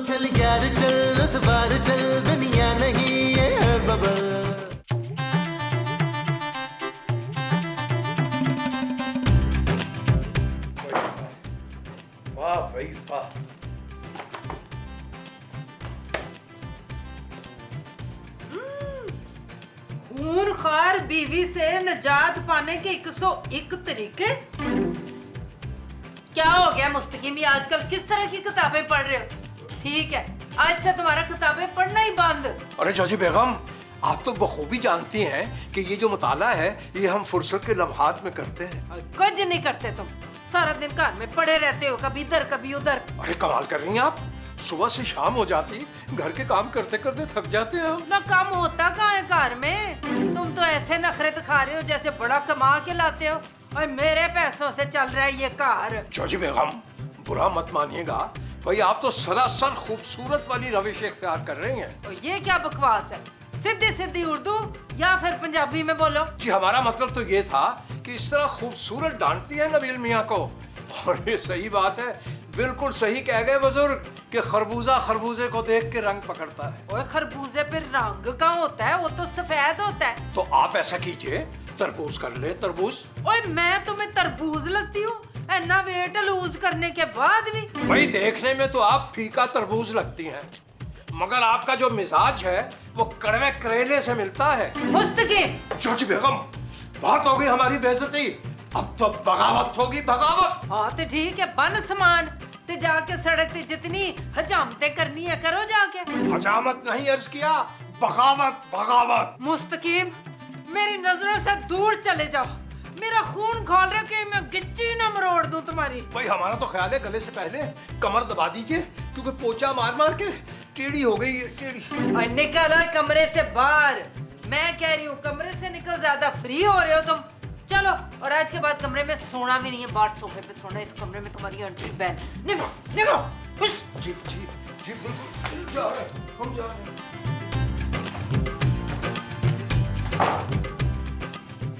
चल यार चल, इस बार चल, दुनिया नहीं ये है बबल। वाह भाई वाह। खूनखार बीवी से निजात पाने के 101 तरीके। क्या हो गया मुस्तकीम, ये आजकल किस तरह की किताबें पढ़ रहे हो? ठीक है, आज से तुम्हारा किताबें पढ़ना ही बंद। अरे जॉजी बेगम, आप तो बखूबी जानती हैं कि ये जो मुताला है ये हम फुर्सत के लम्हात में करते हैं। कुछ नहीं करते तुम, सारा दिन घर में पड़े रहते हो, कभी इधर कभी उधर। अरे कमाल कर रही हैं आप, सुबह से शाम हो जाती, घर के काम करते करते थक जाते हैं हम। ना काम होता कहाँ है घर में? तुम तो ऐसे नखरे दिखा रहे हो जैसे बड़ा कमा के लाते हो, और मेरे पैसों से चल रहा है ये घर। जॉजी बेगम, बुरा मत मानिएगा, भाई आप तो सरासर खूबसूरत वाली रविश इख्तियार कर रही हैं। और ये क्या बकवास है? सीधी सीधी उर्दू या फिर पंजाबी में बोलो। जी हमारा मतलब तो ये था कि इस तरह खूबसूरत डांटती है नबील मियाँ को। और ये सही बात है, बिल्कुल सही कह गए बुजुर्ग कि खरबूजा खरबूजे को देख के रंग पकड़ता है। ओए खरबूजे पे रंग का होता है, वो तो सफेद होता है। तो आप ऐसा कीजिए, तरबूज कर ले, तरबूज। ओए मैं तुम्हें तरबूज लगती हूँ? इतना वेट लूज करने के बाद भी? भाई देखने में तो आप फीका तरबूज लगती हैं, मगर आपका जो मिजाज है वो कड़वे करेले से मिलता है। मुस्तकीम। जॉजी बेगम, बहुत हो गई हमारी बेइज्जती, अब तो बगावत होगी, बगावत। हाँ तो ठीक है, बन समान ते जाके सड़क ते जितनी हजामतें करनी है करो जाके। हजामत नहीं अर्ज किया, बगावत बगावत। मुस्तकीम, मेरी नजरों से दूर चले जाओ, मेरा खून खोल रहे कि मैं गिच्ची न मरोड़ दूं तुम्हारी। भाई हमारा तो ख्याल है गले से पहले कमर दबा दीजिए, क्योंकि पोचा मार मार के टेढ़ी हो गई है, टेढ़ी। और निकलो कमरे से बाहर, मैं कह रही हूँ कमरे से निकल, ज्यादा फ्री हो रहे हो तुम। चलो, और आज के बाद कमरे में सोना भी नहीं है, बाहर सोफे पे सोना, इस कमरे में तुम्हारी एंट्री बैन। निकलो निकलो। जी जी जी बिल्कुल, जा रहे हैं, हम जा रहे हैं।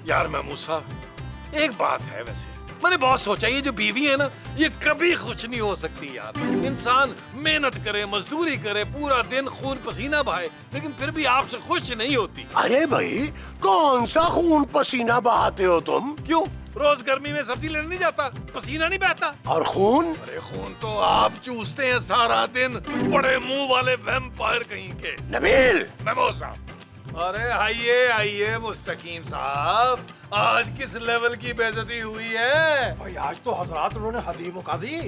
यार महमूद साहब, एक बात है, वैसे मैंने बहुत सोचा, ये जो बीवी है ना, ये कभी खुश नहीं हो सकती यार। इंसान मेहनत करे, मजदूरी करे, पूरा दिन खून पसीना बहाए, लेकिन फिर भी आपसे खुश नहीं होती। अरे भाई, कौन सा खून पसीना बहाते हो तुम? क्यों? रोज गर्मी में सब्जी लेने नहीं जाता, पसीना नहीं बहता? और खून? अरे खून तो आप चूसते हैं सारा दिन, बड़े मुंह वाले वैम्पायर कहीं के। नबील! महमूद साहब, अरे आइए आइए मुस्तकीम साहब, आज किस लेवल की बेइज्जती हुई है? भाई आज तो हजरात उन्होंने हद ही मुका दी,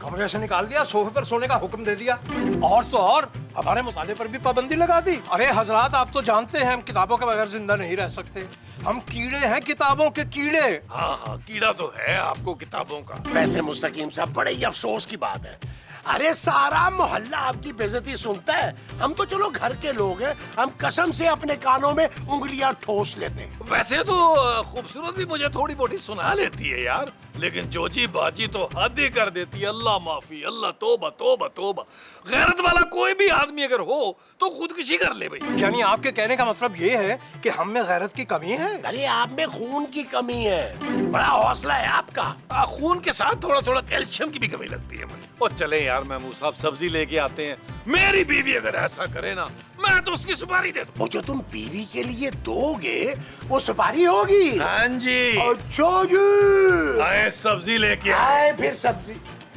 कमरे से निकाल दिया, सोफे पर सोने का हुक्म दे दिया, और तो और हमारे मुताले पर भी पाबंदी लगा दी। अरे हजरात, आप तो जानते हैं हम किताबों के बगैर जिंदा नहीं रह सकते, हम कीड़े हैं, किताबों के कीड़े। हाँ हाँ, कीड़ा तो है आपको किताबों का। वैसे मुस्तकीम साहब, बड़े ही अफसोस की बात है, अरे सारा मोहल्ला आपकी बेइज्जती सुनता है। हम तो चलो घर के लोग हैं, हम कसम से अपने कानों में उंगलियां ठोस लेते हैं। वैसे तो खूबसूरत भी मुझे थोड़ी बहुत सुना लेती है यार, लेकिन जोजी बाजी तो हद ही कर देती है। अल्लाह माफी, अल्लाह तोबा तोबा तोबा। गैरत वाला कोई भी आदमी अगर हो तो खुदकुशी कर ले भाई। यानी आपके कहने का मतलब ये है कि हम में गैरत की कमी है? अरे आप में खून की कमी है, बड़ा हौसला है आपका। खून के साथ थोड़ा थोड़ा कैल्शियम की भी कमी लगती है मुझे। और चले यार महमूद साहब, सब्जी लेके आते हैं। मेरी बीवी अगर ऐसा करे ना, मैं तो उसकी सुपारी दे दूं। वो जो तुम बीवी के लिए दोगे वो सुपारी होगी? हाँ जी। अच्छा जी। आए सब्जी लेके आए, फिर सब्जी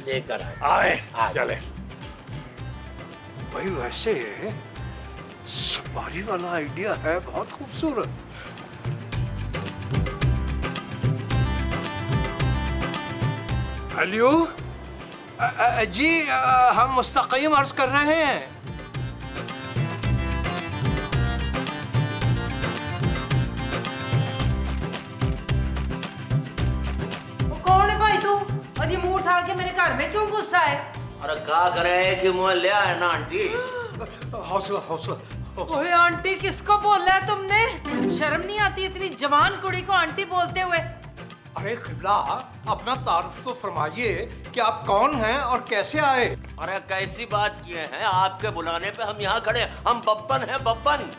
लेकर आए। आए चले। भाई वैसे सुपारी वाला आइडिया है बहुत खूबसूरत। हेलो जी, हम मुस्तकीम अर्ज कर रहे हैं। कौन है भाई तू? और ये मुंह उठा के मेरे घर में क्यों गुस्सा है? अरे क्या करे कि मुँह लिया है ना आंटी। हौसला हौसला। ओए आंटी किसको बोला है तुमने? शर्म नहीं आती इतनी जवान कुड़ी को आंटी बोलते हुए? अरे किबला, अपना तारुफ तो फरमाइए कि आप कौन हैं और कैसे आए? अरे कैसी बात किए हैं, आपके बुलाने पे हम यहाँ खड़े, हम बब्बन हैं, बब्बन।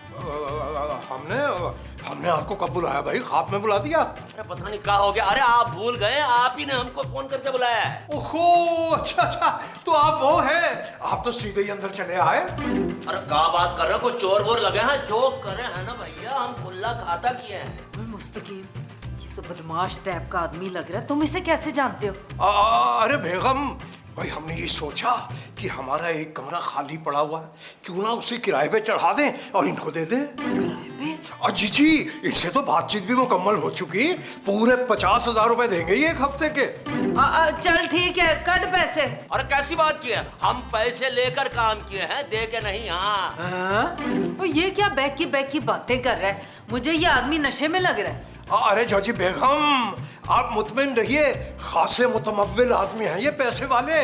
हमने आपको कब बुलाया भाई? ख्वाब में बुला दिया? अरे पता नहीं क्या हो गया। अरे आप भूल गए, आप ही ने हमको फोन करके बुलाया है। ओहो, अच्छा अच्छा, तो आप वो है? आप तो सीधे ही अंदर चले आए। अरे क्या बात कर रहे हो? कुछ चोर वोर लगे हैं? जोक कर रहे हैं ना भैया, हम खुला खाता किए हैं। ओए मुस्तकीम, ये तो बदमाश टाइप का आदमी लग रहा है। तुम इसे कैसे जानते हो? अरे बेगम, भाई हमने ये सोचा कि हमारा एक कमरा खाली पड़ा हुआ है, क्यों ना उसे किराए पे चढ़ा दें और इनको दे दें। किराए पे? जी जी, इनसे तो बातचीत भी मुकम्मल हो चुकी, पूरे 50,000 रुपए देंगे ये एक हफ्ते के। चल ठीक है, कट पैसे। अरे कैसी बात की है? हम पैसे लेकर काम किए हैं, दे के नहीं। हाँ हाँ? ये क्या बैक की बातें कर रहा है? मुझे ये आदमी नशे में लग रहा है। अरे जॉजी बेगम, आप मुतमिन रहिए, खासे मुतमव्विल आदमी हैं ये, पैसे वाले।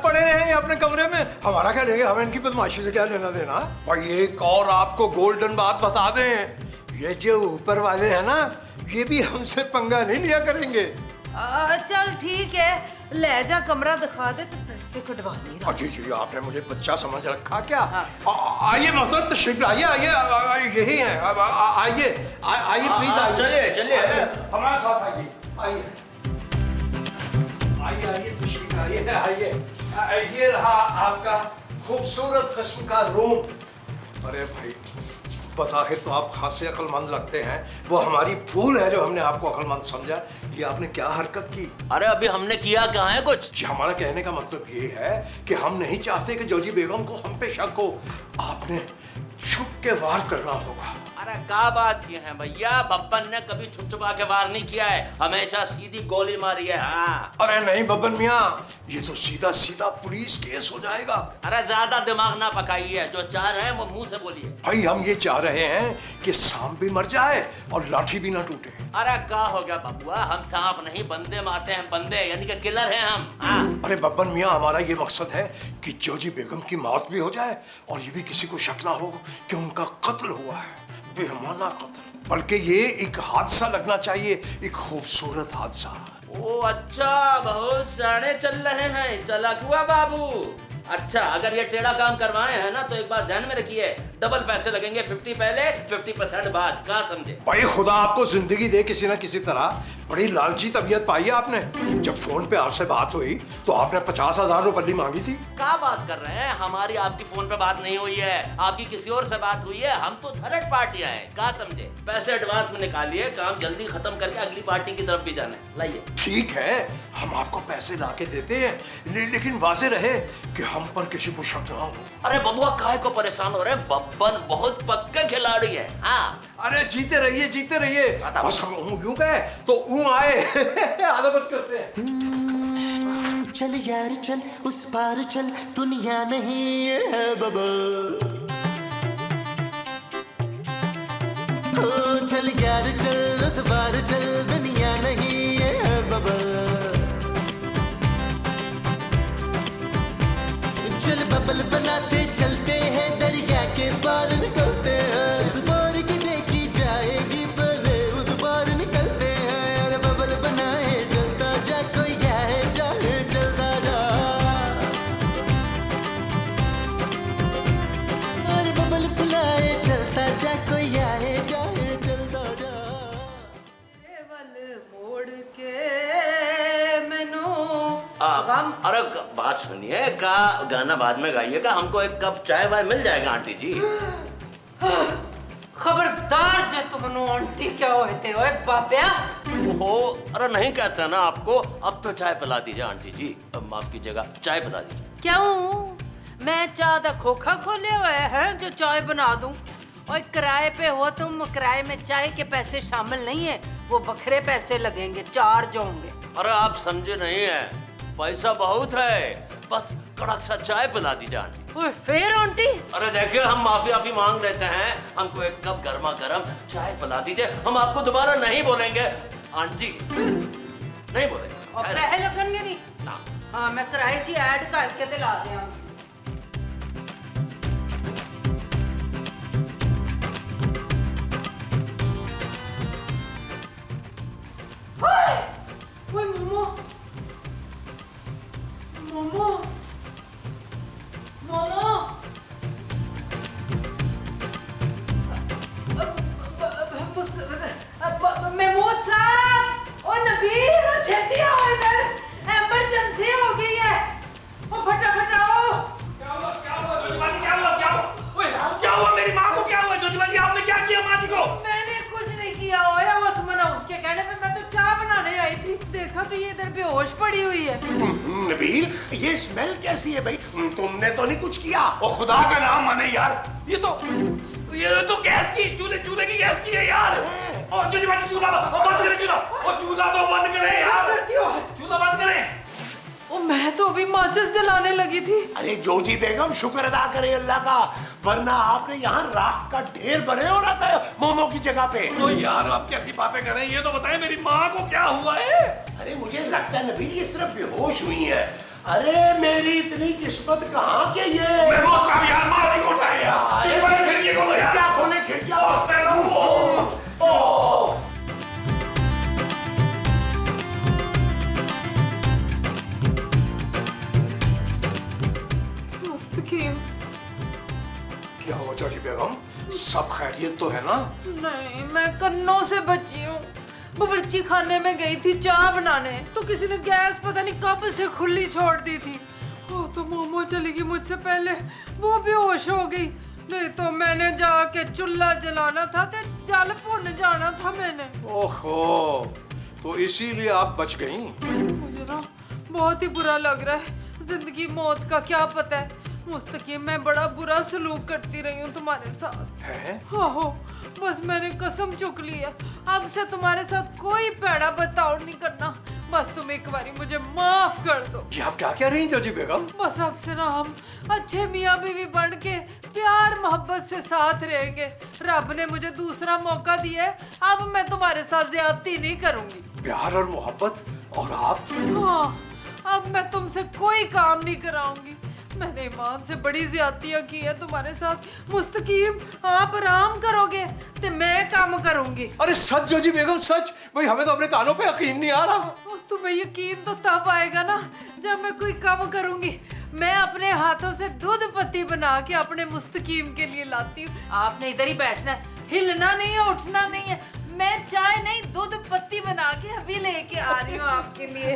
पड़े रहेंगे अपने कमरे में, हमारा क्या लेंगे? हमें इनकी बदमाशी से क्या लेना देना? और एक और आपको गोल्डन बात बता दें, ये जो ऊपर वाले हैं ना, ये भी हमसे पंगा नहीं लिया करेंगे। चल ठीक है, ले जा, कमरा दिखा दे तो पैसे कटवा ले रहा। जी जी, आपने मुझे बच्चा समझ रखा क्या? हाँ। आइए मोहतरम, तशरीफ लाइए, आइए, यही है, आइए आइए प्लीज, आइए। चलिए चलिए, हमारे साथ आइए, आइए आइए आइए, तशरीफ लाइए, आइए। ये रहा आपका खूबसूरत किस्म का रूम। अरे भाई, बज़ाहिर तो आप खासे अक्लमंद लगते हैं, वो हमारी भूल है जो हमने आपको अक्लमंद समझा। ये आपने क्या हरकत की? अरे अभी हमने किया क्या है कुछ? जी, हमारा कहने का मतलब ये है कि हम नहीं चाहते कि जॉजी बेगम को हम पे शक हो। आपने छुप के वार करना होगा। अरे क्या बात की है भैया, बब्बन ने कभी छुप छुपा के वार नहीं किया है, हमेशा सीधी गोली मारी है। हाँ। अरे नहीं बब्बन मियाँ, ये तो सीधा सीधा पुलिस केस हो जाएगा। अरे ज्यादा दिमाग ना पकाइए, जो चाह रहे हैं वो मुंह से बोलिए। भाई हम ये चाह रहे हैं कि सांप भी मर जाए और लाठी भी ना टूटे। अरे क्या हो गया बबुआ, हम सांप नहीं बंदे मारते हैं, बंदे यानी कि किलर हैं हम। हाँ। अरे बब्बन मियाँ, हमारा ये मकसद है कि जॉजी बेगम की मौत भी हो जाए और ये भी किसी को शक ना हो कि उनका कत्ल हुआ है, बेरहमाना कत्ल। बल्कि ये एक हादसा लगना चाहिए, एक खूबसूरत हादसा। ओ अच्छा, बहुत सारे चल रहे हैं, चलाक हुआ बाबू। अच्छा, अगर ये टेढ़ा काम करवाए हैं ना, तो एक बात ध्यान में रखिए, डबल पैसे लगेंगे, 50 पहले 50% बाद। क्या समझे? भाई खुदा आपको जिंदगी दे किसी ना किसी तरह। बड़ी लालची तबीयत पाई है आपने। जब फोन पे आपसे बात हुई तो आपने 50,000 रुपये मांगी थी। क्या बात कर रहे हैं? हमारी आपकी फोन पे बात नहीं हुई है, आपकी किसी और से बात हुई है। हम तो थर्ड पार्टियां हैं, क्या समझे? पैसे एडवांस में निकालिए, काम जल्दी खत्म करके अगली पार्टी की तरफ भी जाना है। लाइए। ठीक है, हम आपको पैसे ला के देते हैं, लेकिन वाजे रहे कि हम पर किसी को शक ना हो। अरे बबुआ, काहे को परेशान हो रहे हैं? बब्बन बहुत पक्का खिलाड़ी है। हाँ। अरे जीते रहिए, जीते रहिए। बस हम यूं गए तो आए। आधा बस करते हैं। चल यार चल, उस पार चल, दुनिया नहीं ये है बबल। ओ चल यार चल, उस पार चल, दुनिया नहीं ये है बबल। चल बबल बनाते चलते हैं, दरिया के पार निकलते हैं। इस बार की देखी जाएगी, पहले उस पार निकलते हैं। अरे बबल बनाए चलता जा, कोई जाए जाए चलता जा। अरे बबल बुलाए चलता जा, कोई आए जाए चलता जा। केवल मोड़ के मैनू गम। अरे बात सुनिए, का गाना बाद में गाइएगा, हमको एक कप चाय वाय मिल जाएगा आंटी जी। खबरदार जे तुमनो आंटी क्या होते हो बाप्या। ओहो, अरे नहीं कहते ना आपको। अब तो चाय पिला दीजिए आंटी जी, अब माफ कीजिएगा, चाय पिला दीजिए। क्यों? मैं चाय दा खोखा खोले हुए हैं जो चाय बना दूं? और किराए पे हो तुम, किराए में चाय के पैसे शामिल नहीं है, वो बखरे पैसे लगेंगे, चार्ज होंगे। अरे आप समझे नहीं है, पैसा बहुत है, बस कड़क सा चाय पिला दीजिए आंटी। ओए फिर आंटी? अरे देखिए, हम माफी मांग लेते हैं, हमको एक कप गर्मा गर्म चाय पिला दीजिए, हम आपको दोबारा नहीं बोलेंगे आंटी, नहीं बोलेंगे। और पैसे लगेंगे नहीं ना। हाँ, मैं किराए ची ऐड करके ते ला दिया। ओए मोमो, मोमो, मोमो, ये स्मेल कैसी है भाई? तुमने तो नहीं कुछ किया? ओ खुदा का नाम माने यार, ये तो गैस की, चूल्हे की गैस की है यार। और जो बात चूल्हा बंद करें, चूल्हा तो बंद करें यार, चूल्हा बंद करें। ओ मैं तो अभी माचिस जलाने लगी थी। अरे जोजी बेगम शुक्र अदा करे अल्लाह का, वरना आपने यहाँ राख का ढेर बने होना था मोमो की जगह पे। तो यार आप कैसी बातें कर रहे हैं, ये तो बताएं मेरी माँ को क्या हुआ है? अरे मुझे लगता है नबील ये सिर्फ बेहोश हुई है। अरे मेरी इतनी किस्मत कहाँ के ये। महमूद साहब यार माँ को उठाए यार, ये बड़ी खिड़की खोलो यार। क्या खोले खिड़कियाँ? मुस्तकीम, क्या हुआ जोजी बेगम, सब खैरियत तो है ना? नहीं मैं कन्नों से बची हूँ। बावर्ची खाने में गई थी चाय बनाने, तो किसी ने गैस पता नहीं कब से खुली छोड़ दी थी। वो तो मोमो चली गई मुझसे पहले, वो बेहोश हो गई। नहीं तो मैंने जाके चूल्हा जलाना था, तो जल भुन जाना था मैंने। ओहो, तो इसीलिए आप बच गईं। मुझे ना बहुत ही बुरा लग रहा है। जिंदगी मौत का क्या पता है। मुस्तकीम मैं बड़ा बुरा सलूक करती रही हूँ तुम्हारे साथ। है? हो बस मैंने कसम चुक ली है, अब से तुम्हारे साथ कोई पैड़ा बर्ताव नहीं करना। बस तुम एक बारी मुझे माफ कर दो। ये आप क्या कह रही हैं जोजी बेगम? बस अब से ना हम अच्छे मियाँ बीवी बन के प्यार मोहब्बत से साथ रहेंगे। रब ने मुझे दूसरा मौका दिया है, अब मैं तुम्हारे साथ ज्यादती नहीं करूंगी। प्यार और मोहब्बत, और आप? हाँ, अब मैं तुमसे कोई काम नहीं कराऊंगी। मैंने ईमान से बड़ी ज्यादतियां की है तुम्हारे साथ। मुस्तकीम आप आराम करोगे तो मैं काम करूंगी। अरे सच जोजी बेगम, सच। भाई हमें तो अपने कानों पे यकीन नहीं आ रहा। तुम्हें यकीन तो तब आएगा ना जब मैं कोई काम करूंगी। मैं अपने हाथों से दूध पत्ती बना के अपने मुस्तकीम के लिए लाती हूँ। आपने इधर ही बैठना है, हिलना नहीं है, उठना नहीं है। मैं चाय नहीं दूध पत्ती बना के अभी लेके आ रही हूँ आपके लिए।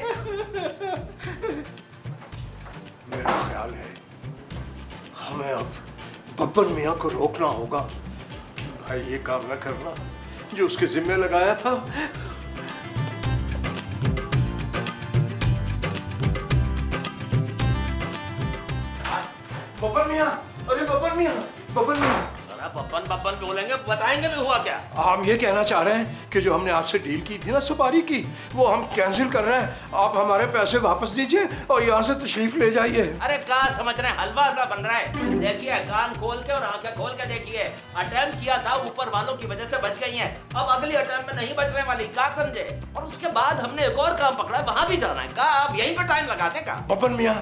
मेरा ख्याल है हमें अब बब्बन मियाँ को रोकना होगा कि भाई ये काम न करना जो उसके जिम्मे लगाया था। बब्बन मियाँ, अरे बब्बन मियाँ, बब्बन मियाँ। पप्पन बोलेंगे, बताएंगे भी हुआ क्या? हम ये कहना चाह रहे हैं कि जो हमने आपसे डील की थी ना सुपारी की, वो हम कैंसिल कर रहे हैं। आप हमारे पैसे वापस दीजिए और यहाँ से तशरीफ ले जाइए। अरे क्या समझ रहे हैं, हलवा हलवा बन रहा है। देखिए कान खोल के और आंखें खोल के देखिए। अटेम्प्ट किया था, ऊपर वालों की वजह से बच गई हैं। अब अगली अटेम्प्ट में नहीं बचने वाली, क्या समझे? और उसके बाद हमने एक और काम पकड़ा है, वहां भी जाना है। क्या आप यहीं पर टाइम लगाते का? बब्बन मियाँ,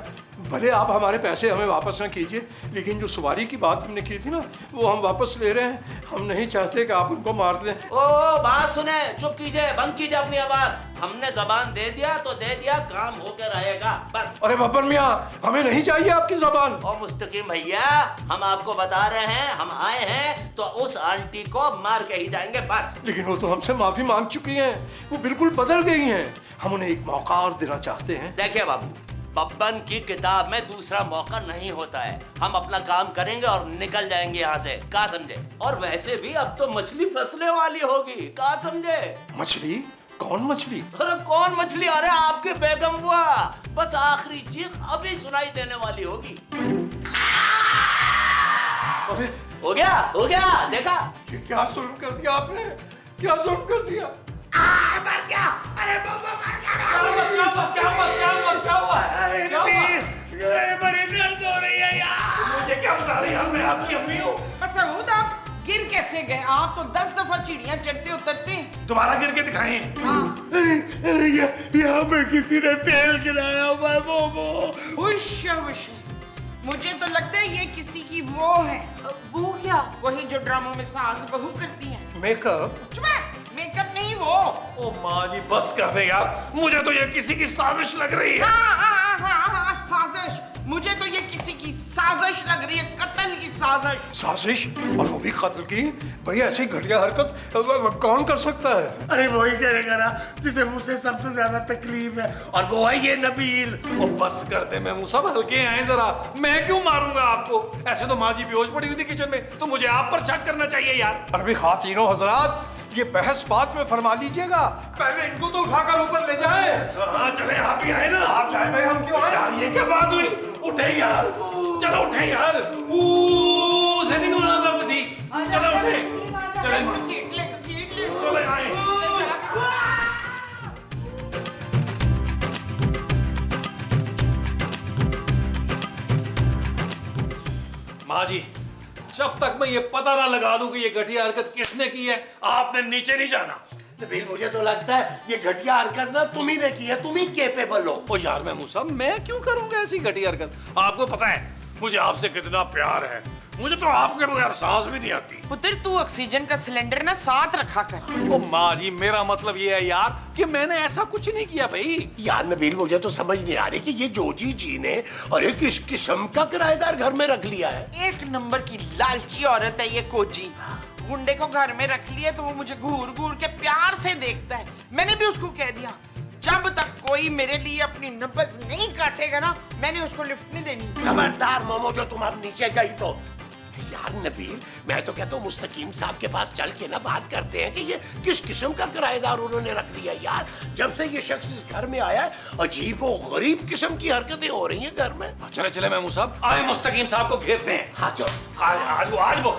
भले आप हमारे पैसे हमें वापस ना कीजिए, लेकिन जो सवारी की बात हमने की थी ना, वो हम वापस ले रहे हैं। हम नहीं चाहते कि आप उनको मार दें। ओ बात सुने, चुप कीजिए, बंद कीजिए अपनी आवाज। हमने जबान दे दिया तो दे दिया, काम होकर रहेगा बस। अरे बब्बन मियाँ, हमें नहीं चाहिए आपकी जबान। और मुस्तकीम भैया, हम आपको बता रहे हैं, हम आए हैं तो उस आंटी को मार के ही जाएंगे बस। लेकिन वो तो हमसे माफी मांग चुकी हैं, वो बिल्कुल बदल गई हैं। हम उन्हें एक मौका और देना चाहते हैं। देखिए बाबू, बब्बन की किताब में दूसरा मौका नहीं होता है। हम अपना काम करेंगे और निकल जाएंगे यहाँ से, क्या समझे? और वैसे भी अब तो मछली फंसने वाली होगी, क्या समझे? मछली? कौन मछली? अरे कौन मछली? अरे आपके बेगम हुआ। बस आखिरी चीख अभी सुनाई देने वाली होगी। अरे हो गया, देखा? ये क्या जुल्म कर दिया आपने, क्या जुल्म कर दिया? मर गया। अरे बाबा मर गया। बड़ी दर्द हो रही है यार। मुझे क्या बता रहे यार, मैं आपकी अम्मी हूँ। मसूद आप गिर कैसे गए? आप तो 10 दफा सीढ़ियाँ चढ़ते उतरते। तुम्हारा गिर के दिखाएं। अरे यहाँ पे किसी ने तेल गिराया हुआ है मोमो। हुश। मुझे तो लगता है ये किसी की वो है। वो क्या? वही जो ड्रामों में सास बहू करती हैं। मेकअप? चुप है, मेकअप नहीं वो। ओ माँ जी बस कर दे यार, मुझे तो ये किसी की साजिश लग रही है। हाँ, साजिश। मुझे तो ये किसी की साजिश लग रही है, कत्ल की साजिश। साजिश? और वो भी कत्ल की? भाई ऐसी घटिया हरकत कौन कर सकता है? अरे वही करेगा ना जिसे मुझसे सबसे ज्यादा तकलीफ है, और वो है ये नबील। ओ बस कर दे महमूद साहब, हल्के आए जरा। मैं क्यों मारूंगा आपको? ऐसे तो माँ जी बेहोश पड़ी हुई थी किचन में, तो मुझे आप पर शक करना चाहिए यार। अरे खातिनों हजरात, ये बहस बाद में फरमा लीजिएगा, पहले इनको तो उठाकर ऊपर ले जाए। हाँ चले, आप ही आए ना। आप जाए भाई, हम क्यों आए? यार ये क्या बात हुई? उठे यार, चलो उठे यार। से नहीं होना दर्द ठीक। चलो उठे, चले सीट ले चले आए। माँ जी, जब तक मैं ये पता ना लगा लूं कि ये घटिया हरकत किसने की है, आपने नीचे नहीं जाना। नबील, मुझे तो लगता है ये घटिया हरकत ना तुम ही ने की है, तुम ही केपेबल हो। ओ यार महमूद साहब, मैं क्यों करूंगा ऐसी घटिया हरकत? आपको पता है मुझे आपसे कितना प्यार है, मुझे तो आपके बगैर सांस भी नहीं आती। पुत्र तू ऑक्सीजन का सिलेंडर ना साथ रखा कर। ओ माँ जी, मेरा मतलब ये है यार कि मैंने ऐसा कुछ नहीं किया भाई। यार नबील, मुझे तो समझ नहीं आ रही कि ये जोजी जी ने अरे किस किस्म का किराएदार घर में रख लिया है। एक नंबर की लालची औरत है ये कोजी। गुंडे को घर में रख लिया तो वो मुझे घूर घूर के प्यार से देखता है। मैंने भी उसको कह दिया जब तक कोई मेरे लिए अपनी नब्ज नहीं काटेगा ना, मैंने उसको लिफ्ट नहीं देनी। खबरदार मोमो, जो तुम अब नीचे गई तो। यार नबील, मैं तो कहता हूँ मुस्तकीम साहब के पास चल के ना बात करते हैं कि ये किस किस्म का किराएदार उन्होंने रख लिया। यार जब से ये शख्स इस घर में आया है अजीब व गरीब किस्म की हरकतें हो रही हैं घर में। चले चले महमूद साहब, आए मुस्तकीम साहब को घेरते हैं। हाँ चलो, आज वो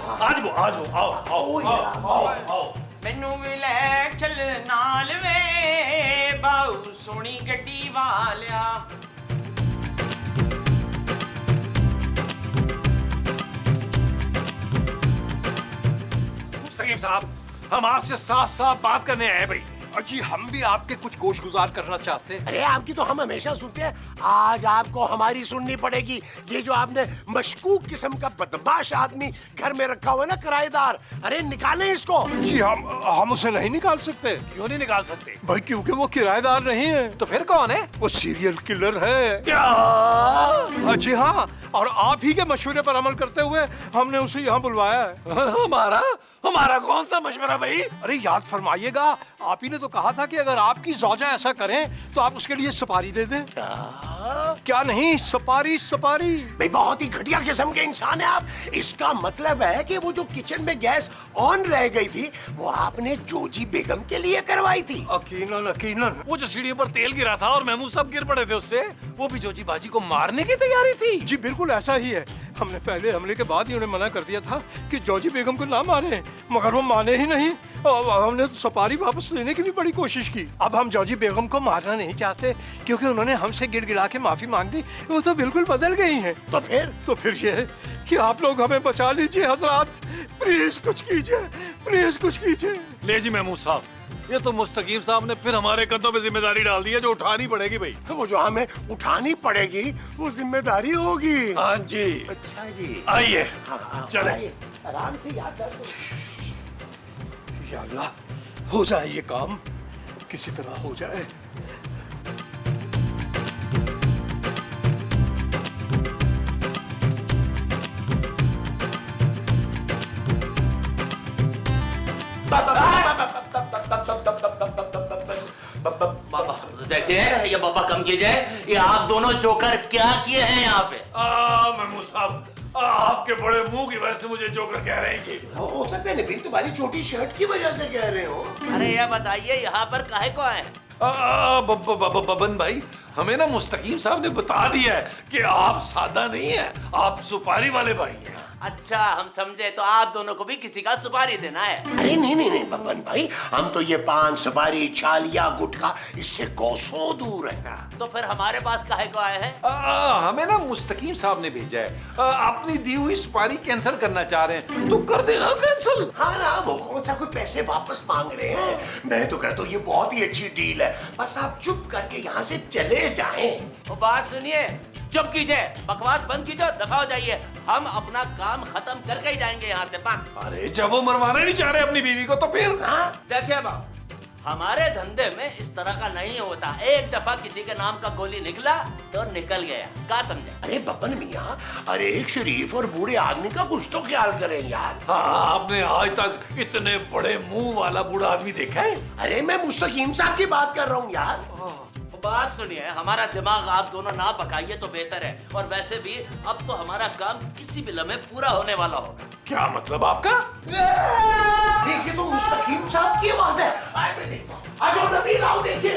आओ। मैनू भी ले चल नाल वे बाऊ सोनी गड्डी वालिया। मुस्तकीम साहब, हम आपसे साफ साफ बात करने आए भाई। जी हम भी आपके कुछ गोश गुजार करना चाहते हैं। अरे आपकी तो हम हमेशा सुनते हैं, आज आपको हमारी सुननी पड़ेगी। ये जो आपने मशकूक किस्म का बदमाश आदमी घर में रखा हुआ है ना किराएदार, अरे निकालें इसको। जी हम उसे नहीं निकाल सकते। क्यों नहीं निकाल सकते? भाई क्योंकि वो किराएदार नहीं है। तो फिर कौन है? वो सीरियल किलर है। क्या? जी हाँ, और आप ही के मशवरे पर अमल करते हुए हमने उसे यहाँ बुलवाया है। हमारा कौन सा मशवरा भाई? अरे याद फरमाइएगा, आप ही ने तो कहा था कि अगर आपकी ज़ौजा ऐसा करें तो आप उसके लिए सुपारी दे दें। क्या नहीं, सुपारी। भाई बहुत ही घटिया किस्म के इंसान है आप। इसका मतलब है कि वो जो किचन में गैस ऑन रह गई थी वो आपने जोजी बेगम के लिए करवाई थी। यकीनन। वो जो सीढ़ियों पर तेल गिरा था और महमूद साहब गिर पड़े थे उससे, वो भी जोजी बाजी को मारने की तैयारी थी। जी बिल्कुल ऐसा ही है। हमने पहले हमले के बाद ही उन्हें मना कर दिया था कि जॉजी बेगम को ना मारे, मगर वो माने ही नहीं। और हमने तो सपारी वापस लेने की भी बड़ी कोशिश की। अब हम जॉजी बेगम को मारना नहीं चाहते क्योंकि उन्होंने हमसे गिड़गिड़ा के माफी मांग ली। वो तो बिल्कुल बदल गई हैं। तो फिर ये है कि आप लोग हमें बचा लीजिए हजरात, प्लीज कुछ कीजिए। ले जी महमूद साहब, ये तो मुस्तकीम साहब ने फिर हमारे कंधों पे जिम्मेदारी डाल दी है जो उठानी पड़ेगी भाई। वो जो हमें उठानी पड़ेगी वो जिम्मेदारी होगी। हाँ जी। अच्छा जी, आइए चले। आइए, आराम से याद कर। या अल्लाह, हो जाए ये काम, किसी तरह हो जाए। देखिए ये बाबा कम कीजिए, ये आप दोनों जोकर क्या किए हैं यहाँ पे? महमूद साहब, आपके बड़े मुंह की वजह से मुझे जोकर कह रहे हैं कि हो सकता है नबील तुम्हारी छोटी शर्ट की वजह से कह रहे हो। अरे ये बताइए यहाँ पर काहे को आए? बबन भाई, हमें ना मुस्तकीम साहब ने बता दिया है कि आप सादा नहीं है, आप सुपारी वाले भाई हैं। अच्छा हम समझे, तो आप दोनों को भी किसी का सुपारी देना है? अरे नहीं बबन भाई, हम तो ये पान सुपारी छालिया गुटखा इससे कोसों दूर है। तो फिर हमारे पास काहे को आए हैं? हमें ना मुस्तकीम साहब ने भेजा है, अपनी दी हुई सुपारी कैंसिल करना चाह रहे हैं, तो कर देना कैंसिल। हाँ ना, वो कौन सा कोई पैसे वापस मांग रहे हैं। मैं तो कहता हूँ ये बहुत ही अच्छी डील है, बस आप चुप करके यहाँ से चले जाएं। वो बात सुनिए, चुप कीजिए, बकवास बंद कीजिए, दफा हो जाइए। हम अपना काम खत्म करके ही जाएंगे यहाँ से बस। अरे जब वो मरवाना नहीं चाह रहे अपनी बीवी को तो फिर देखिए बाबू, हमारे धंधे में इस तरह का नहीं होता। एक दफा किसी के नाम का गोली निकला तो निकल गया, क्या समझे? अरे बब्बन मियाँ, अरे एक शरीफ और बूढ़े आदमी का कुछ तो ख्याल करें यार। हाँ, आपने आज तक इतने बड़े मुंह वाला बूढ़ा आदमी देखा है? अरे मैं मुस्तकीम साहब की बात कर रहा हूँ यार। बात सुनिए, हमारा दिमाग आप दोनों ना पकाइए तो बेहतर है। और वैसे भी अब तो हमारा काम किसी भी लम्हे पूरा होने वाला होगा। क्या मतलब आपका? देखिए तो मुस्तकीम साहब की आवाज है। आए मैं देखता हूँ। आ जाओ नबील, आओ देखिए।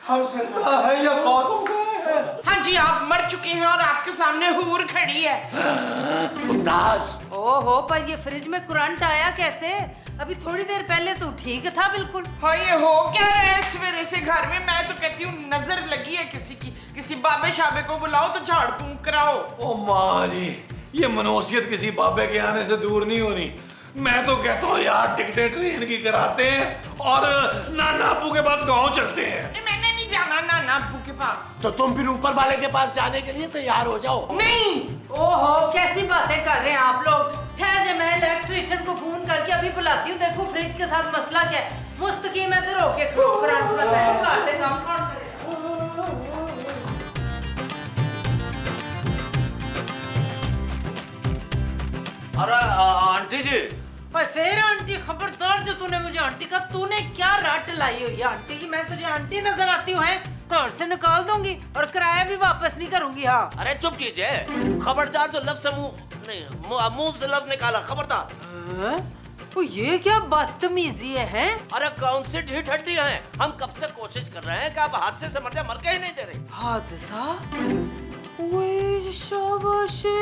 हम जिंदा है या फौत हो गए हैं? हाँ जी, आप मर चुके हैं और आपके सामने हूर खड़ी है। मुमताज, ओहो, पर ये फ्रिज में करंट आया कैसे? अभी थोड़ी देर पहले तो ठीक था बिल्कुल। हाँ, ये हो क्या रहा है सवेरे से घर में? मैं तो कहती हूँ नजर लगी है किसी की, किसी बाबे शाबे को बुलाओ तो झाड़ फूंक कराओ। ओ माँ जी, ये मनोसियत किसी बाबे के आने से दूर नहीं होनी। मैं तो कहता हूँ यार, डिक्टेटरी इनकी कराते हैं और नाना अब्बू के पास गाँव चलते हैं। नहीं, मैंने नहीं जाना नाना अब्बू के पास। तो तुम फिर ऊपर वाले के पास जाने के लिए तैयार हो जाओ। नहीं। ओहो, कैसी बातें कर रहे हैं आप लोग। ठहर जा, मैं इलेक्ट्रिशियन को फोन करके अभी बुलाती हूँ। देखो फ्रिज के साथ मसला क्या है। मुस्तकीम इधर होके खड़ो, करंट में बैठ काटे काम कौन करेगा? अरे आंटी जी, और फिर आंटी, खबरदार जो तूने मुझे आंटी का, तूने क्या रट लाई हुई है आंटी की? मैं तुझे आंटी नजर आती हूँ? घर से निकाल दूंगी और किराया भी वापस नहीं करूंगी। हाँ, अरे चुप कीजिए। खबरदार तो लफ्ज से मुंह से लफ्ज निकाला, खबरदार। तो ये क्या बदतमीजी है? अरे कौन सी ढीठ हड्डी है? हम कब से कोशिश कर रहे हैं कि आप हादसे से मर जाए, मर के ही नहीं दे रहे। हादसा? ओए शाबाशी,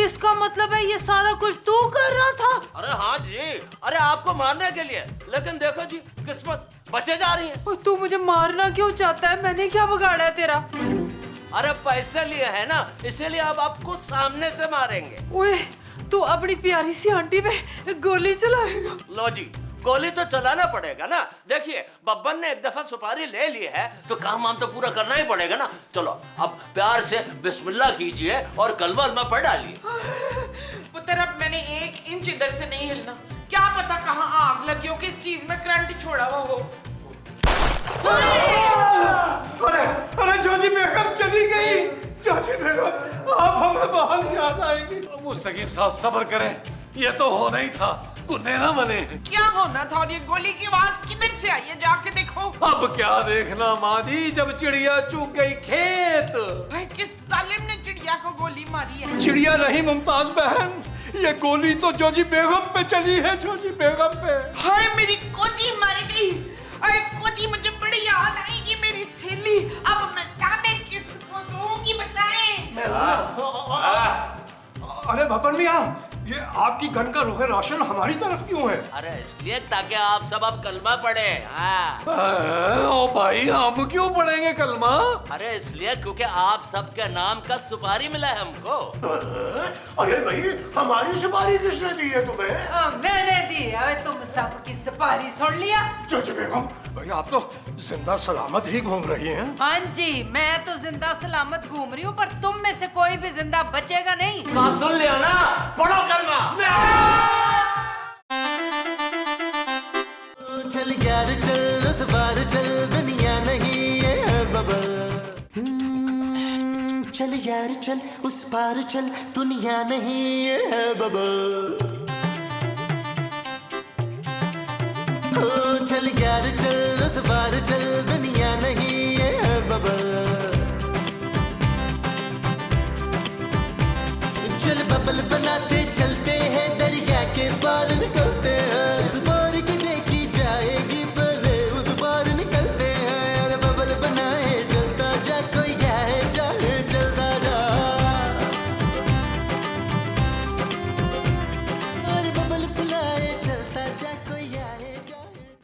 इसका मतलब है ये सारा कुछ तू कर रहा था? अरे हाँ जी, अरे आपको मारने के लिए। लेकिन देखो जी, किस्मत बचे जा रही है। और तू मुझे मारना क्यों चाहता है? मैंने क्या बिगाड़ा है तेरा? अरे पैसे लिए है ना, इसीलिए अब आपको सामने से मारेंगे। ओए, तू अपनी प्यारी सी आंटी पे गोली चलाएगा? लो जी, गोली तो चलाना पड़ेगा ना। देखिए, बब्बन ने एक दफा सुपारी ले ली है तो काम वाम तो पूरा करना ही पड़ेगा ना। चलो अब प्यार से बिस्मिल्लाह कीजिए और कलमा वलमा पढ़ डालिए। पुत्र, अब मैंने 1 इंच इधर से नहीं हिलना। क्या पता कहाँ आग लगी हो, किस चीज में करंट छोड़ा हुआ हो। अरे अरे जोजी बेगम चली गई। जोजी बेगम, आप हमें बहुत याद आएगी। मुस्तकीम साहब सब्र करें, ये तो होना ही था, गुन्ने ना बने। क्या होना था? और ये गोली की आवाज किधर से आई है? जाके देखो। अब क्या देखना माँ जी, जब चिड़िया चुग गई खेत। भाई, किस जालिम ने चिड़िया को गोली मारी है? चिड़िया नहीं मुमताज बहन, ये गोली तो जोजी बेगम पे चली है, जोजी बेगम पे। हाय, मेरी कोजी मर गई। अरे कोजी, मुझे बड़ी याद आएगी मेरी सहेली। अब मैं जाने किसको दूंगी, बताएं। अरे भपन मियां, ये आपकी गन का रुख रोशन हमारी तरफ क्यों है? अरे इसलिए ताकि आप सब अब कलमा पढ़े। हाँ, ओ भाई, हम क्यों पढ़ेंगे कलमा? अरे इसलिए क्योंकि आप सबके नाम का सुपारी मिला है हमको। अरे भाई, हमारी सुपारी किसने दी है तुम्हें? मैंने दी है। तुम सबकी सुपारी सुन लिया? जोजी बेगम, भाई आप तो जिंदा सलामत ही घूम रही हैं। हाँ जी, मैं तो जिंदा सलामत घूम रही हूँ, पर तुम में से कोई भी जिंदा बचेगा नहीं। बात सुन लिया ना, पढ़ो कलमा। चल यार चल, उस बार चल, दुनिया नहीं है बबल। चल यार चल, उस पार चल, दुनिया नहीं है बबल। चल यार चल, उस बार चल, दुनिया नहीं है बबल। चल बबल बनाते चल